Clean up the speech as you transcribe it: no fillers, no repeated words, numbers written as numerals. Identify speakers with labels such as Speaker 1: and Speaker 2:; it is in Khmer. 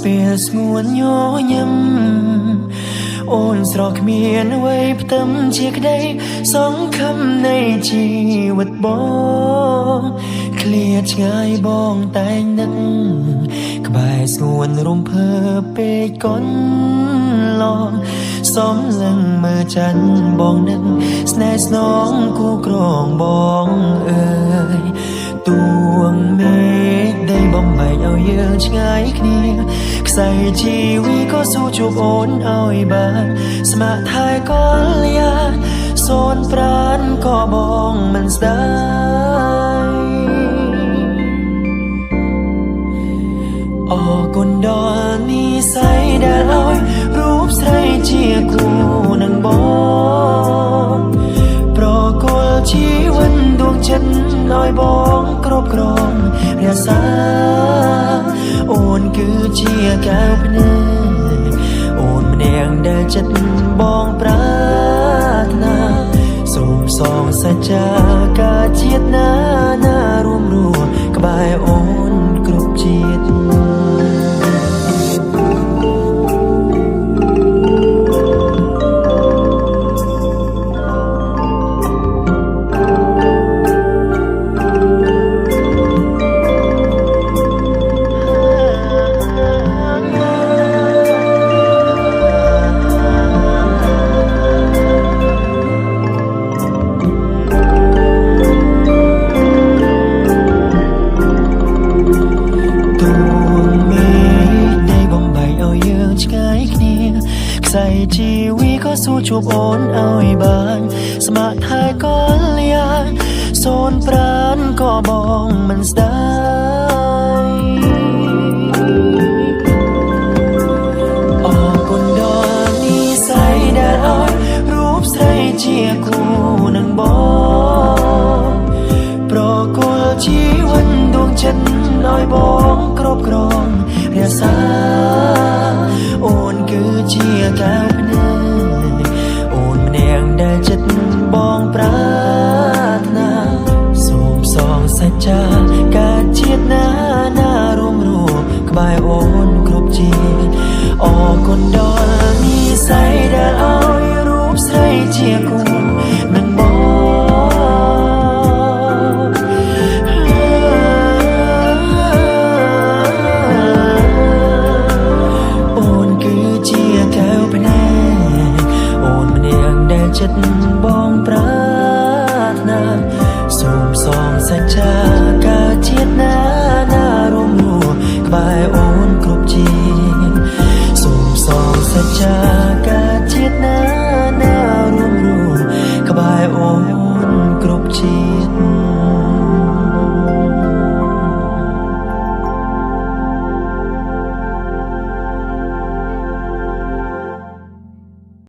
Speaker 1: ពេលស្ងួនញញឹមអូនស្រកគ្មានអ្វីផ្ទឹមជាក្តីសង្ឃឹមនៃជីវិតបងឃ្លាតឆ្ងាយបងតែងនឹកក្បែរស្ងួនរំភើបពេកកូនឡងសំលឹងមើលចាញ់បងនឹកស្នេហ៍ស្នងគូក្រងបងអើយទួងមេឃដីបំបែកឲ្យយើងឆ្ងាយគ្នាខ្សែជីវីក៏ស៊ូជួបអូនឲ្យបានស្ម័គ្រថែកលយាសូនប្រានក៏បងមិនស្ដាយអរគុណដល់និស្ស័យដែលឲ្យរូបស្រីជាគូនឹងបងប្រគល់ជីវិតដួងចិត្តឲ្យបងគ្រប់គ្រងរក្សាអូនគឺជាកែវភ្នែកអូនម្នាក់ដែលចិត្តបងប្រាថ្នាសូមសងសច្ចាការជាតិណារួមរស់ក្បែរអូនគ្រប់ជាតិជីវីក៏ស៊ូជួបអូនឲ្យបានស្ម័គ្រថែកលយាសូនប្រានក៏បងមិនស្ដាយអរគុណដល់និស្ស័យដែលឲ្យរូបស្រីជាគូនឹងបងប្រគល់ជីវិតដួងចិត្តឲ្យបងគ្រប់គ្រងរក្សាអូនគឺជាកែវភ្នែកអូនម្នាក់ដែលចិត្តបងប្រាថ្នាសូមសងសច្ចាការជាតិណារួមរស់ក្បែរអូនគ្រប់ជាតិអរគុណដល់និស្ស័យដែលឲ្យរូបស្រីជាគូនឹងបងចិត្តបងប្រាថ្នាសូមសងសច្ចាការជាតិណារួមរស់ក្បែរអូនគ្រប់ជាតិសូមសងសច្ចាការជាតិណារួមរស់ក្បែរអូនគ្រប់ជាតិ